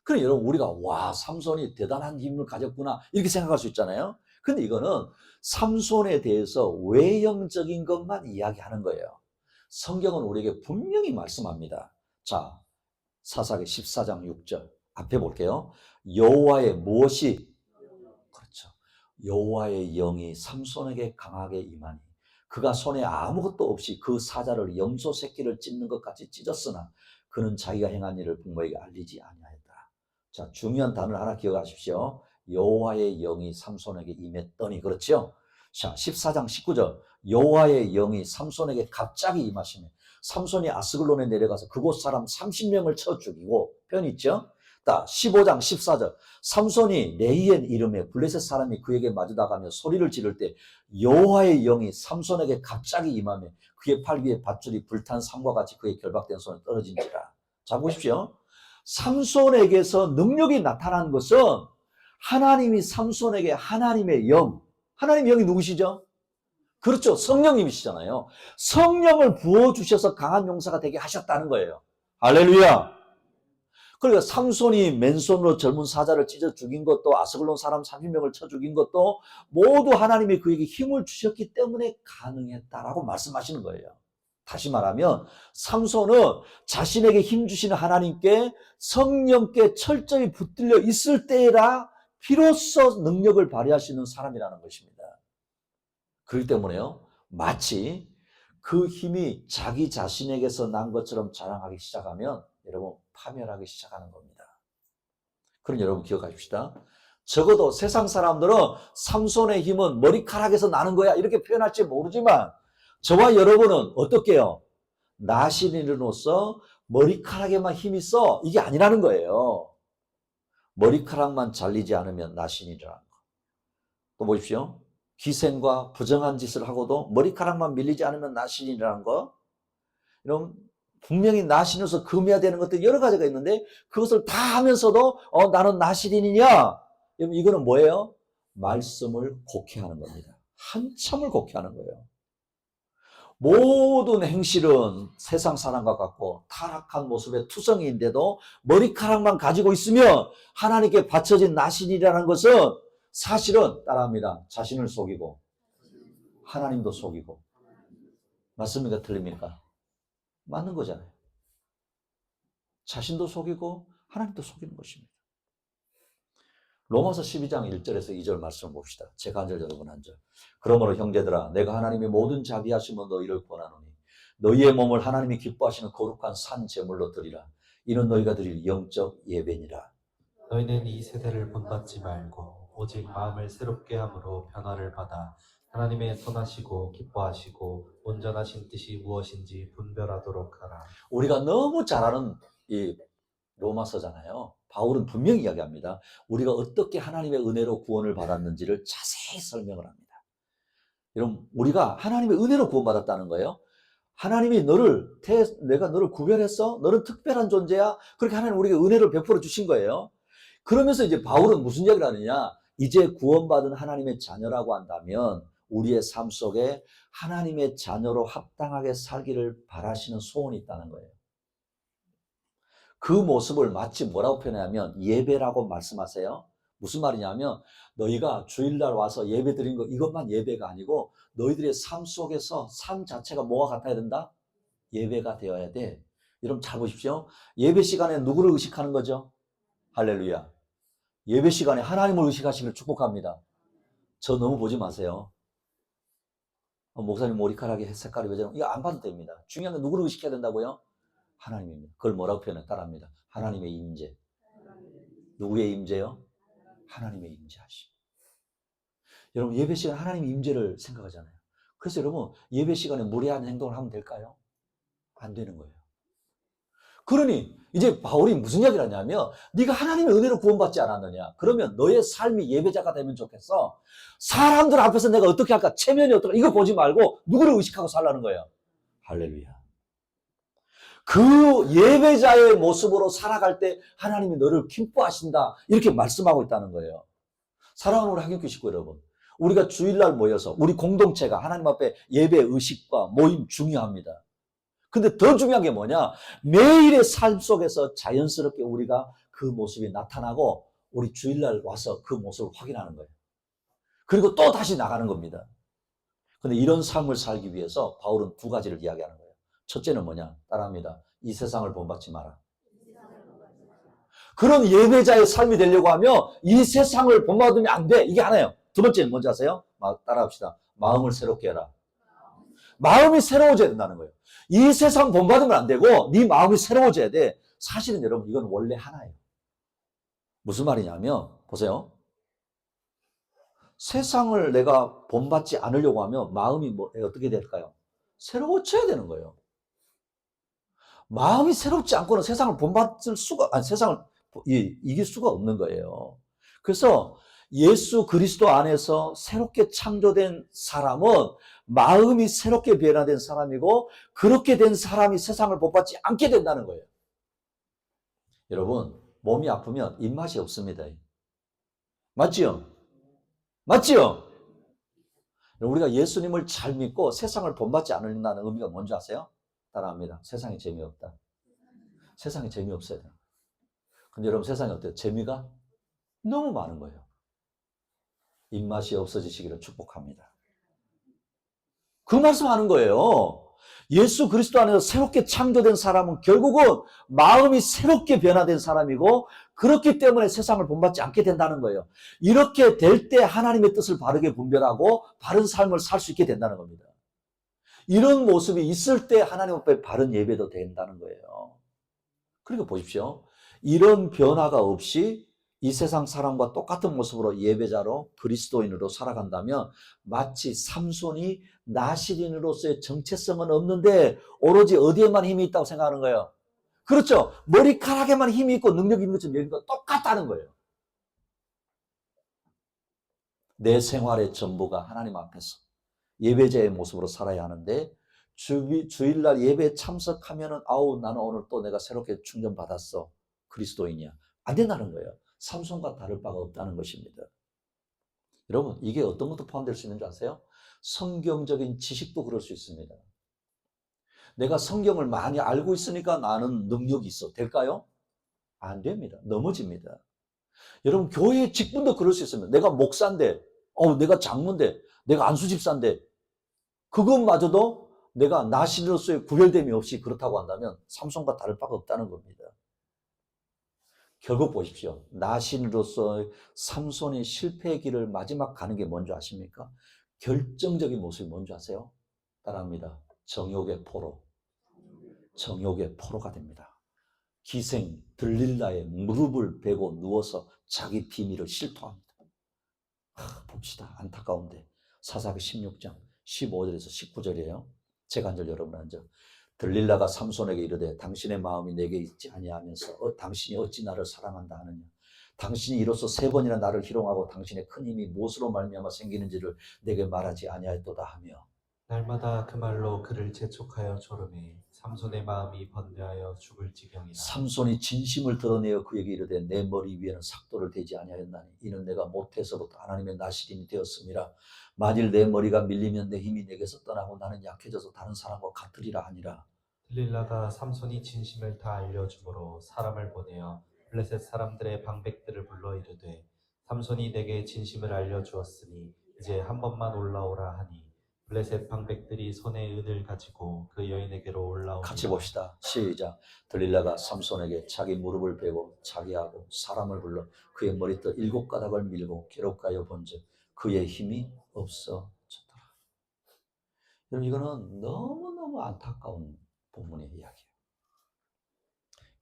그래 여러분 우리가 와 삼손이 대단한 힘을 가졌구나 이렇게 생각할 수 있잖아요. 근데 이거는 삼손에 대해서 외형적인 것만 이야기하는 거예요. 성경은 우리에게 분명히 말씀합니다. 자, 사사기 14장 6절 앞에 볼게요. 여호와의 무엇이 그렇죠. 여호와의 영이 삼손에게 강하게 임하니 그가 손에 아무것도 없이 그 사자를 염소 새끼를 찢는 것 같이 찢었으나 그는 자기가 행한 일을 부모에게 알리지 아니하였다. 자, 중요한 단어를 하나 기억하십시오. 여호와의 영이 삼손에게 임했더니 그렇죠? 자, 14장 19절 여호와의 영이 삼손에게 갑자기 임하시네. 삼손이 아스글론에 내려가서 그곳 사람 30명을 쳐 죽이고 표현 있죠? 15장 14절 삼손이 레이엔 이름의 블레셋 사람이 그에게 마주다가며 소리를 지를 때 여호와의 영이 삼손에게 갑자기 임하며 그의 팔 위에 밧줄이 불탄 삼과 같이 그의 결박된 손에 떨어진지라. 자 보십시오. 삼손에게서 능력이 나타난 것은 하나님이 삼손에게 하나님의 영, 하나님의 영이 누구시죠? 그렇죠. 성령님이시잖아요. 성령을 부어주셔서 강한 용사가 되게 하셨다는 거예요. 할렐루야. 그러니까 삼손이 맨손으로 젊은 사자를 찢어 죽인 것도 아스글론 사람 30명을 쳐 죽인 것도 모두 하나님이 그에게 힘을 주셨기 때문에 가능했다라고 말씀하시는 거예요. 다시 말하면 삼손은 자신에게 힘 주시는 하나님께 성령께 철저히 붙들려 있을 때라 비로소 능력을 발휘할 수 있는 사람이라는 것입니다. 그렇기 때문에요. 마치 그 힘이 자기 자신에게서 난 것처럼 자랑하기 시작하면 여러분 파멸하기 시작하는 겁니다. 그럼 여러분 기억하십시다. 적어도 세상 사람들은 삼손의 힘은 머리카락에서 나는 거야 이렇게 표현할지 모르지만 저와 여러분은 어떻게요? 나시린으로서 머리카락에만 힘이 있어 이게 아니라는 거예요. 머리카락만 잘리지 않으면 나신이라는 거. 또 보십시오. 기생과 부정한 짓을 하고도 머리카락만 밀리지 않으면 나신이라는 거. 이런 분명히 나신으로서 금해야 되는 것들 여러 가지가 있는데 그것을 다 하면서도 나는 나신이냐? 여러분 이거는 뭐예요? 말씀을 곡해하는 겁니다. 한참을 곡해하는 거예요. 모든 행실은 세상 사람과 같고 타락한 모습의 투성이인데도 머리카락만 가지고 있으면 하나님께 바쳐진 나신이라는 것은 사실은 따라합니다. 자신을 속이고 하나님도 속이고 맞습니까? 틀립니까? 맞는 거잖아요. 자신도 속이고 하나님도 속이는 것입니다. 로마서 12장 1절에서 2절 말씀을 봅시다. 제가 한 절, 여러분 한 절. 그러므로 형제들아, 내가 하나님의 모든 자비하심으로 너희를 권하노니 너희의 몸을 하나님이 기뻐하시는 거룩한 산 제물로 드리라. 이는 너희가 드릴 영적 예배니라. 너희는 이 세대를 본받지 말고 오직 마음을 새롭게 함으로 변화를 받아 하나님의 선하시고 기뻐하시고 온전하신 뜻이 무엇인지 분별하도록 하라. 우리가 너무 잘 아는 이 로마서잖아요. 바울은 분명히 이야기합니다. 우리가 어떻게 하나님의 은혜로 구원을 받았는지를 자세히 설명을 합니다. 여러분, 우리가 하나님의 은혜로 구원받았다는 거예요. 하나님이 내가 너를 구별했어? 너는 특별한 존재야? 그렇게 하나님 우리에게 은혜를 베풀어 주신 거예요. 그러면서 이제 바울은 무슨 이야기를 하느냐? 이제 구원받은 하나님의 자녀라고 한다면 우리의 삶 속에 하나님의 자녀로 합당하게 살기를 바라시는 소원이 있다는 거예요. 그 모습을 마치 뭐라고 표현하냐면 예배라고 말씀하세요. 무슨 말이냐면 너희가 주일날 와서 예배 드린 거 이것만 예배가 아니고 너희들의 삶 속에서 삶 자체가 뭐가 같아야 된다? 예배가 되어야 돼. 여러분 잘 보십시오. 예배 시간에 누구를 의식하는 거죠? 할렐루야. 예배 시간에 하나님을 의식하시기를 축복합니다. 저 너무 보지 마세요. 목사님 머리카락이 색깔이 왜 저런? 이거 안 봐도 됩니다. 중요한 건 누구를 의식해야 된다고요? 하나님입니다. 그걸 뭐라고 표현해? 따라합니다. 하나님의 임재. 누구의 임재요? 하나님의 임재하심. 여러분 예배 시간 하나님의 임재를 생각하잖아요. 그래서 여러분 예배 시간에 무례한 행동을 하면 될까요? 안 되는 거예요. 그러니 이제 바울이 무슨 이야기를 하냐면 네가 하나님의 은혜로 구원받지 않았느냐? 그러면 너의 삶이 예배자가 되면 좋겠어. 사람들 앞에서 내가 어떻게 할까? 체면이 어떨까? 이거 보지 말고 누구를 의식하고 살라는 거예요. 할렐루야. 그 예배자의 모습으로 살아갈 때 하나님이 너를 기뻐하신다. 이렇게 말씀하고 있다는 거예요. 사랑하는 우리 하경교 식구 여러분. 우리가 주일날 모여서 우리 공동체가 하나님 앞에 예배 의식과 모임 중요합니다. 근데 더 중요한 게 뭐냐? 매일의 삶 속에서 자연스럽게 우리가 그 모습이 나타나고 우리 주일날 와서 그 모습을 확인하는 거예요. 그리고 또 다시 나가는 겁니다. 근데 이런 삶을 살기 위해서 바울은 두 가지를 이야기하는 거예요. 첫째는 뭐냐? 따라합니다. 이 세상을 본받지 마라. 그런 예배자의 삶이 되려고 하면 이 세상을 본받으면 안 돼. 이게 하나예요. 두 번째는 뭔지 아세요? 따라합시다. 마음을 새롭게 해라. 마음이 새로워져야 된다는 거예요. 이 세상 본받으면 안 되고 네 마음이 새로워져야 돼. 사실은 여러분 이건 원래 하나예요. 무슨 말이냐면 보세요. 세상을 내가 본받지 않으려고 하면 마음이 어떻게 될까요? 새로워져야 되는 거예요. 마음이 새롭지 않고는 세상을 본받을 수가, 세상을 이길 수가 없는 거예요. 그래서 예수 그리스도 안에서 새롭게 창조된 사람은 마음이 새롭게 변화된 사람이고 그렇게 된 사람이 세상을 본받지 않게 된다는 거예요. 여러분, 몸이 아프면 입맛이 없습니다. 맞지요? 맞지요? 우리가 예수님을 잘 믿고 세상을 본받지 않는다는 의미가 뭔지 아세요? 따라합니다. 세상에 재미없다. 세상에 재미없어야 돼요. 근데 여러분 세상에 어때요? 재미가 너무 많은 거예요. 입맛이 없어지시기를 축복합니다. 그 말씀하는 거예요. 예수 그리스도 안에서 새롭게 창조된 사람은 결국은 마음이 새롭게 변화된 사람이고 그렇기 때문에 세상을 본받지 않게 된다는 거예요. 이렇게 될 때 하나님의 뜻을 바르게 분별하고 바른 삶을 살 수 있게 된다는 겁니다. 이런 모습이 있을 때 하나님 앞에 바른 예배도 된다는 거예요. 그러니까 보십시오. 이런 변화가 없이 이 세상 사람과 똑같은 모습으로 예배자로 그리스도인으로 살아간다면 마치 삼손이 나실인으로서의 정체성은 없는데 오로지 어디에만 힘이 있다고 생각하는 거예요. 그렇죠. 머리카락에만 힘이 있고 능력이 있는 것처럼 여기가 똑같다는 거예요. 내 생활의 전부가 하나님 앞에서 예배자의 모습으로 살아야 하는데 주일날 예배에 참석하면은 아우 나는 오늘 또 내가 새롭게 충전받았어. 그리스도인이야. 안 된다는 거예요. 삼손과 다를 바가 없다는 것입니다. 여러분 이게 어떤 것도 포함될 수 있는 줄 아세요? 성경적인 지식도 그럴 수 있습니다. 내가 성경을 많이 알고 있으니까 나는 능력이 있어. 될까요? 안 됩니다. 넘어집니다. 여러분 교회의 직분도 그럴 수 있습니다. 내가 목사인데 내가 장로인데 내가 안수집사인데 그것마저도 내가 나신으로서의 구별됨이 없이 그렇다고 한다면 삼손과 다를 바가 없다는 겁니다. 결국 보십시오. 나신으로서 삼손의 실패의 길을 마지막 가는 게 뭔지 아십니까? 결정적인 모습이 뭔지 아세요? 따라합니다. 정욕의 포로. 정욕의 포로가 됩니다. 기생 들릴라의 무릎을 베고 누워서 자기 비밀을 실토합니다. 봅시다. 안타까운데 사사기 16장 15절에서 19절이에요. 제가 한 절 여러분 한 절. 들릴라가 삼손에게 이르되 당신의 마음이 내게 있지 아니하면서 당신이 어찌 나를 사랑한다 하느냐. 당신이 이로써 3번이나 나를 희롱하고 당신의 큰 힘이 무엇으로 말미암아 생기는지를 내게 말하지 아니하였도다 하며 날마다 그 말로 그를 재촉하여 조르매 삼손의 마음이 번뇌하여 죽을 지경이라. 삼손이 진심을 드러내어 그에게 이르되 내 머리 위에는 삭도를 대지 아니하였나니 이는 내가 못해서부터 하나님의 나시림이 되었음이라. 만일 내 머리가 밀리면 내 힘이 내게서 떠나고 나는 약해져서 다른 사람과 같으리라 하니라. 들릴라가 삼손이 진심을 다 알려주므로 사람을 보내어 블레셋 사람들의 방백들을 불러 이르되 삼손이 내게 진심을 알려주었으니 이제 한 번만 올라오라 하니 블레셋 방백들이 손에 은을 가지고 그 여인에게로 올라오니라. 같이 봅시다. 시작. 들릴라가 삼손에게 자기 무릎을 베고 자기하고 사람을 불러 그의 머리털 7가닥을 밀고 괴롭가여 본즉 그의 힘이 없어졌더라. 여러분 이거는 너무너무 안타까운 부분의 이야기예요.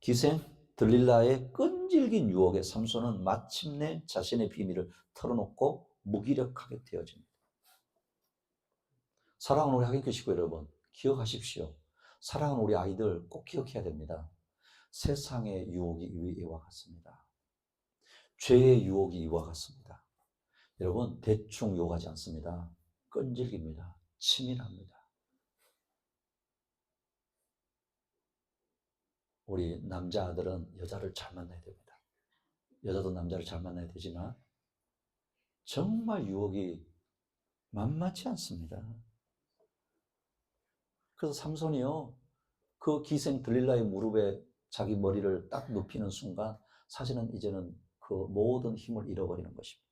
기생 들릴라의 끈질긴 유혹에 삼손은 마침내 자신의 비밀을 털어놓고 무기력하게 되어집니다. 사랑하는 우리 하객교 식구 여러분, 기억하십시오. 사랑하는 우리 아이들 꼭 기억해야 됩니다. 세상의 유혹이 이와 같습니다. 죄의 유혹이 이와 같습니다. 여러분 대충 유혹하지 않습니다. 끈질깁니다. 치밀합니다. 우리 남자들은 여자를 잘 만나야 됩니다. 여자도 남자를 잘 만나야 되지만 정말 유혹이 만만치 않습니다. 그래서 삼손이요, 그 기생 들릴라의 무릎에 자기 머리를 딱 눕히는 순간 사실은 이제는 그 모든 힘을 잃어버리는 것입니다.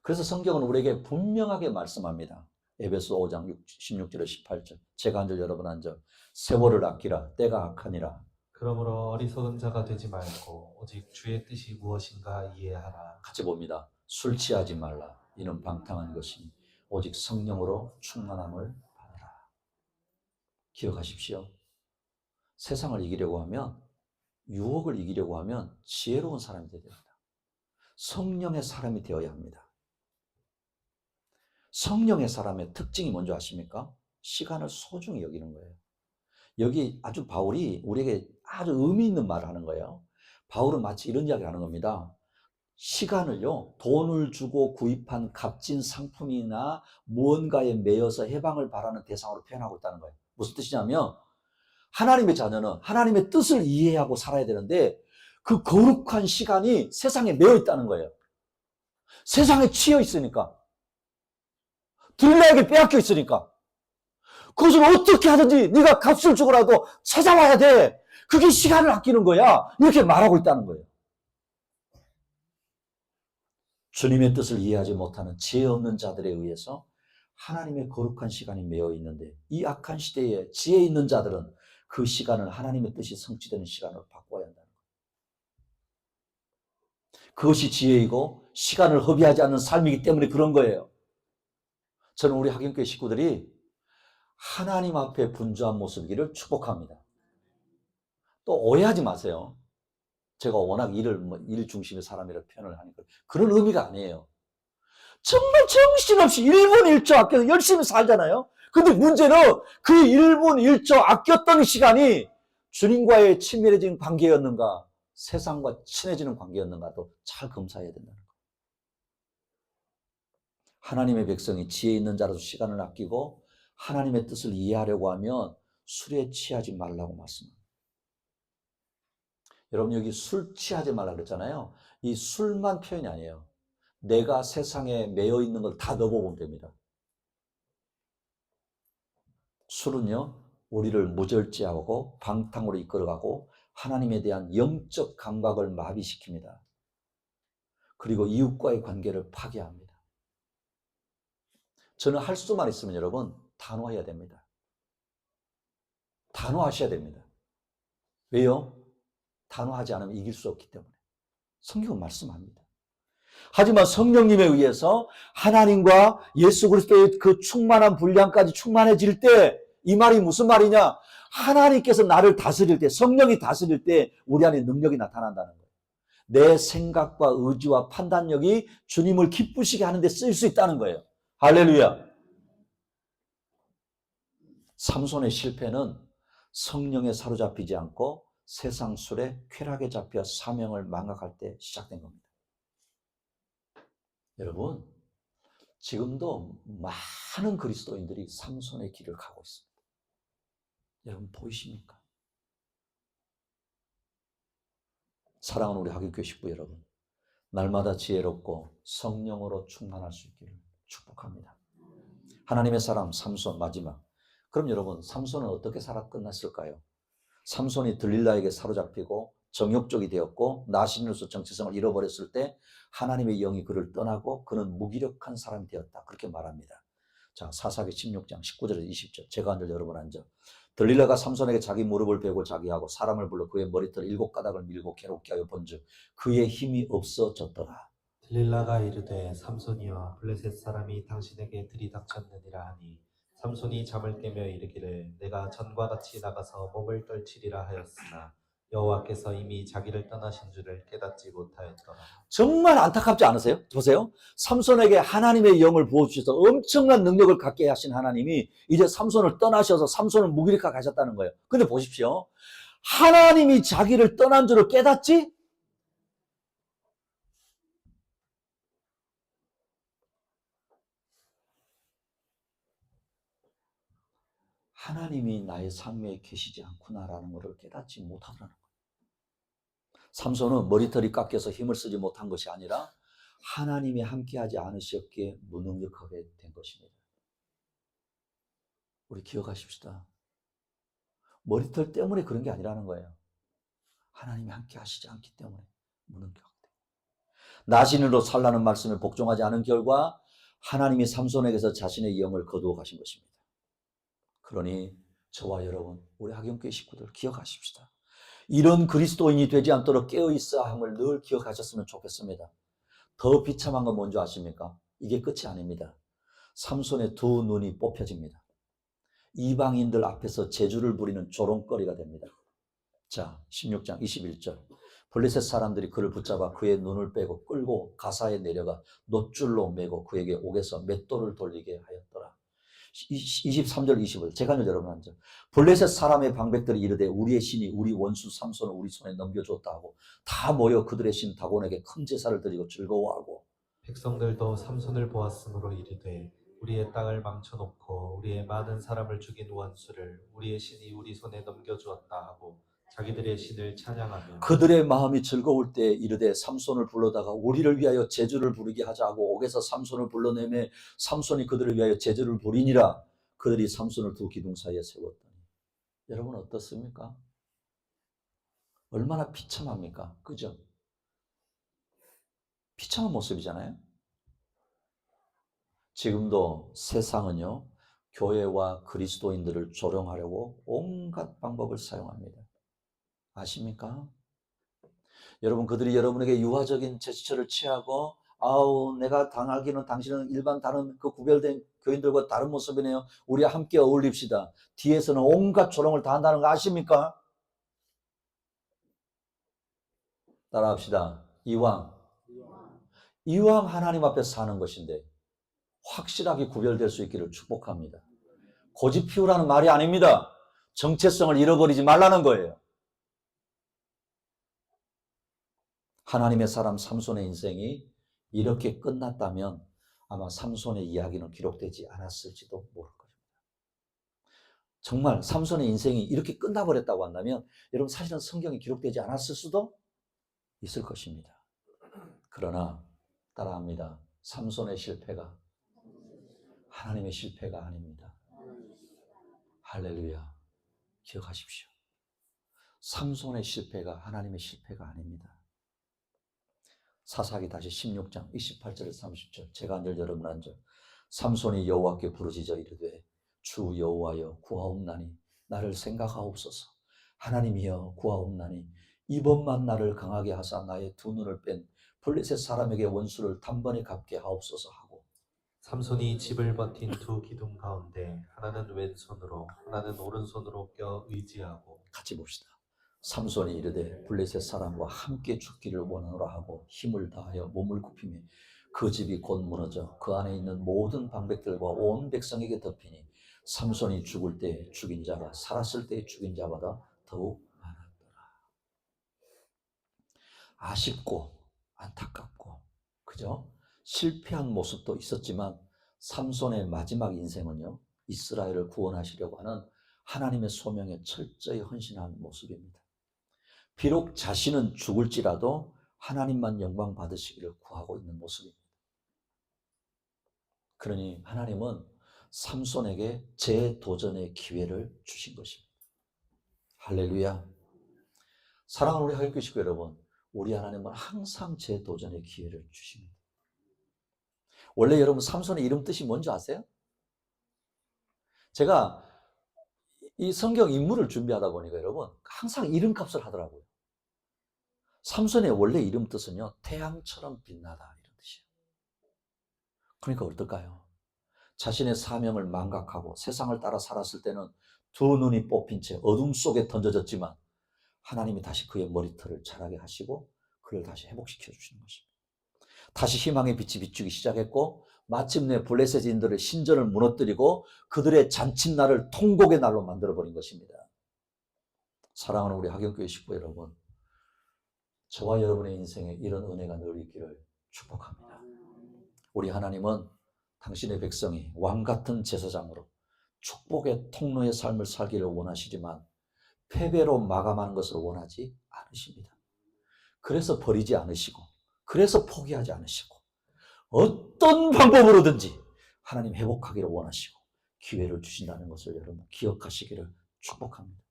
그래서 성경은 우리에게 분명하게 말씀합니다. 에베소 5장 16절에 18절. 제가 한 절 여러분 한 절. 세월을 아끼라 때가 악하니라. 그러므로 어리석은 자가 되지 말고 오직 주의 뜻이 무엇인가 이해하라. 같이 봅니다. 술 취하지 말라. 이는 방탕한 것이니 오직 성령으로 충만함을 받으라. 기억하십시오. 세상을 이기려고 하면, 유혹을 이기려고 하면 지혜로운 사람이 되어야 됩니다. 성령의 사람이 되어야 합니다. 성령의 사람의 특징이 뭔지 아십니까? 시간을 소중히 여기는 거예요. 여기 아주 바울이 우리에게 아주 의미 있는 말을 하는 거예요. 바울은 마치 이런 이야기를 하는 겁니다. 시간을요, 돈을 주고 구입한 값진 상품이나 무언가에 매여서 해방을 바라는 대상으로 표현하고 있다는 거예요. 무슨 뜻이냐면 하나님의 자녀는 하나님의 뜻을 이해하고 살아야 되는데 그 거룩한 시간이 세상에 매여 있다는 거예요. 세상에 치여 있으니까. 들릴라에게 빼앗겨 있으니까. 그것을 어떻게 하든지 네가 값을 주고라도 찾아와야 돼. 그게 시간을 아끼는 거야. 이렇게 말하고 있다는 거예요. 주님의 뜻을 이해하지 못하는 지혜 없는 자들에 의해서 하나님의 거룩한 시간이 매여 있는데 이 악한 시대에 지혜 있는 자들은 그 시간을 하나님의 뜻이 성취되는 시간으로 바꿔야 한다는 거예요. 그것이 지혜이고 시간을 허비하지 않는 삶이기 때문에 그런 거예요. 저는 우리 하경교회 식구들이 하나님 앞에 분주한 모습이기를 축복합니다. 또 오해하지 마세요. 제가 워낙 일 중심의 사람이라 표현을 하니까 그런 의미가 아니에요. 정말 정신없이 1분 1초 아껴서 열심히 살잖아요. 근데 문제는 그 1분 1초 아꼈던 시간이 주님과의 친밀해진 관계였는가, 세상과 친해지는 관계였는가도 잘 검사해야 된다는 거예요. 하나님의 백성이 지혜 있는 자로서 시간을 아끼고 하나님의 뜻을 이해하려고 하면 술에 취하지 말라고 말씀합니다. 여러분 여기 술 취하지 말라 그랬잖아요. 이 술만 표현이 아니에요. 내가 세상에 매여 있는 걸 다 넣어보면 됩니다. 술은요, 우리를 무절제하고 방탕으로 이끌어가고 하나님에 대한 영적 감각을 마비시킵니다. 그리고 이웃과의 관계를 파괴합니다. 저는 할 수만 있으면 여러분 단호해야 됩니다. 단호하셔야 됩니다. 왜요? 단호하지 않으면 이길 수 없기 때문에 성경은 말씀합니다. 하지만 성령님에 의해서 하나님과 예수 그리스도의 그 충만한 분량까지 충만해질 때, 이 말이 무슨 말이냐? 하나님께서 나를 다스릴 때, 성령이 다스릴 때 우리 안에 능력이 나타난다는 거예요. 내 생각과 의지와 판단력이 주님을 기쁘시게 하는데 쓰일 수 있다는 거예요. 할렐루야. 삼손의 실패는 성령에 사로잡히지 않고 세상 술에 쾌락에 잡혀 사명을 망각할 때 시작된 겁니다. 여러분, 지금도 많은 그리스도인들이 삼손의 길을 가고 있습니다. 여러분 보이십니까? 사랑하는 우리 하교교회 식구 여러분, 날마다 지혜롭고 성령으로 충만할 수 있기를 축복합니다. 하나님의 사람 삼손 마지막. 그럼 여러분, 삼손은 어떻게 살아 끝났을까요? 삼손이 들릴라에게 사로잡히고 정욕적이 되었고 나신으로서 정체성을 잃어버렸을 때 하나님의 영이 그를 떠나고 그는 무기력한 사람이 되었다. 그렇게 말합니다. 자, 사사기 16장 19절에서 20절. 제가 앉아 여러분 앉아. 들릴라가 삼손에게 자기 무릎을 베고 자기하고 사람을 불러 그의 머리털 7가닥을 밀고 괴롭게 하여 본즉 그의 힘이 없어졌더라. 들릴라가 이르되 삼손이여 블레셋 사람이 당신에게 들이닥쳤느니라 하니 삼손이 잠을 깨며 이르기를 내가 전과 같이 나가서 몸을 떨치리라 하였으나 여호와께서 이미 자기를 떠나신 줄을 깨닫지 못하였더라. 정말 안타깝지 않으세요? 보세요. 삼손에게 하나님의 영을 부어주셔서 엄청난 능력을 갖게 하신 하나님이 이제 삼손을 떠나셔서 삼손을 무기력하게 하셨다는 거예요. 근데 보십시오. 하나님이 자기를 떠난 줄을 깨닫지? 하나님이 나의 삶에 계시지 않구나라는 것을 깨닫지 못하더라는 거예요. 삼손은 머리털이 깎여서 힘을 쓰지 못한 것이 아니라 하나님이 함께하지 않으셨기에 무능력하게 된 것입니다. 우리 기억하십시다. 머리털 때문에 그런 게 아니라는 거예요. 하나님이 함께하시지 않기 때문에 무능력하게 된 거예요. 나신으로 살라는 말씀에 복종하지 않은 결과 하나님이 삼손에게서 자신의 영을 거두어 가신 것입니다. 그러니 저와 여러분, 우리 하경교회 식구들 기억하십시다. 이런 그리스도인이 되지 않도록 깨어있어야 함을 늘 기억하셨으면 좋겠습니다. 더 비참한 건 뭔지 아십니까? 이게 끝이 아닙니다. 삼손의 두 눈이 뽑혀집니다. 이방인들 앞에서 제주를 부리는 조롱거리가 됩니다. 자, 16장 21절. 블레셋 사람들이 그를 붙잡아 그의 눈을 빼고 끌고 가사에 내려가 놋줄로 매고 그에게 옥에서 맷돌을 돌리게 하였더라. 23절 20절 제가 여러분 앉아. 블레셋 사람의 방백들이 이르되 우리의 신이 우리 원수 삼손을 우리 손에 넘겨줬다 하고 다 모여 그들의 신 다곤에게 큰 제사를 드리고 즐거워하고 백성들도 삼손을 보았으므로 이르되 우리의 땅을 망쳐놓고 우리의 많은 사람을 죽인 원수를 우리의 신이 우리 손에 넘겨주었다 하고 자기들의 신을 찬양하며 그들의 마음이 즐거울 때 이르되 삼손을 불러다가 우리를 위하여 제주를 부르게 하자 하고 옥에서 삼손을 불러내매 삼손이 그들을 위하여 제주를 부리니라. 그들이 삼손을 두 기둥 사이에 세웠더니 여러분 어떻습니까? 얼마나 비참합니까? 그죠? 비참한 모습이잖아요. 지금도 세상은요 교회와 그리스도인들을 조롱하려고 온갖 방법을 사용합니다. 아십니까? 여러분 그들이 여러분에게 유화적인 제스처를 취하고 아우 내가 당하기는 당신은 일반 다른 그 구별된 교인들과 다른 모습이네요. 우리 함께 어울립시다. 뒤에서는 온갖 조롱을 다 한다는 거 아십니까? 따라합시다. 이왕 하나님 앞에 사는 것인데 확실하게 구별될 수 있기를 축복합니다. 고집 피우라는 말이 아닙니다. 정체성을 잃어버리지 말라는 거예요. 하나님의 사람 삼손의 인생이 이렇게 끝났다면 아마 삼손의 이야기는 기록되지 않았을지도 모를 것입니다. 정말 삼손의 인생이 이렇게 끝나버렸다고 한다면 여러분 사실은 성경이 기록되지 않았을 수도 있을 것입니다. 그러나 따라합니다. 삼손의 실패가 하나님의 실패가 아닙니다. 할렐루야. 기억하십시오. 삼손의 실패가 하나님의 실패가 아닙니다. 사사기 다시 16장 28절에서 30절 제가 앉을 여러분 앉아. 삼손이 여호와께 부르짖어 이르되 주 여호와여 구하옵나니 나를 생각하옵소서. 하나님이여 구하옵나니 이번만 나를 강하게 하사 나의 두 눈을 뺀 블레셋 사람에게 원수를 단번에 갚게 하옵소서 하고, 삼손이 집을 버틴 두 기둥 가운데 하나는 왼손으로 하나는 오른손으로 껴 의지하고. 같이 봅시다. 삼손이 이르되 블레셋 사람과 함께 죽기를 원하노라 하고 힘을 다하여 몸을 굽히며 그 집이 곧 무너져 그 안에 있는 모든 방백들과 온 백성에게 덮이니 삼손이 죽을 때 죽인 자가 살았을 때 죽인 자보다 더욱 많았더라. 아쉽고 안타깝고, 그죠? 실패한 모습도 있었지만 삼손의 마지막 인생은요, 이스라엘을 구원하시려고 하는 하나님의 소명에 철저히 헌신한 모습입니다. 비록 자신은 죽을지라도 하나님만 영광 받으시기를 구하고 있는 모습입니다. 그러니 하나님은 삼손에게 재도전의 기회를 주신 것입니다. 할렐루야. 사랑하는 우리 하객교 식구 여러분, 우리 하나님은 항상 재도전의 기회를 주십니다. 원래 여러분 삼손의 이름 뜻이 뭔지 아세요? 제가 이 성경 인물을 준비하다 보니까 여러분 항상 이름값을 하더라고요. 삼손의 원래 이름 뜻은요, 태양처럼 빛나다 이런 뜻이에요. 그러니까 어떨까요? 자신의 사명을 망각하고 세상을 따라 살았을 때는 두 눈이 뽑힌 채 어둠 속에 던져졌지만 하나님이 다시 그의 머리털을 자라게 하시고 그를 다시 회복시켜 주시는 것입니다. 다시 희망의 빛이 비추기 시작했고 마침내 블레셋인들의 신전을 무너뜨리고 그들의 잔칫날을 통곡의 날로 만들어버린 것입니다. 사랑하는 우리 하경교회 식구 여러분, 저와 여러분의 인생에 이런 은혜가 늘 있기를 축복합니다. 우리 하나님은 당신의 백성이 왕같은 제사장으로 축복의 통로의 삶을 살기를 원하시지만 패배로 마감하는 것을 원하지 않으십니다. 그래서 버리지 않으시고, 그래서 포기하지 않으시고, 어떤 방법으로든지 하나님 회복하기를 원하시고 기회를 주신다는 것을 여러분 기억하시기를 축복합니다.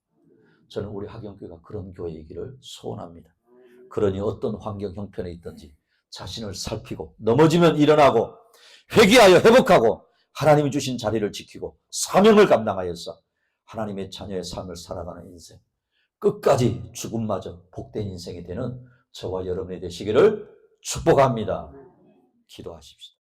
저는 우리 하경교회가 그런 교회이기를 소원합니다. 그러니 어떤 환경 형편에 있든지 자신을 살피고 넘어지면 일어나고 회개하여 회복하고 하나님이 주신 자리를 지키고 사명을 감당하여서 하나님의 자녀의 삶을 살아가는 인생, 끝까지 죽음마저 복된 인생이 되는 저와 여러분이 되시기를 축복합니다. 기도하십시다.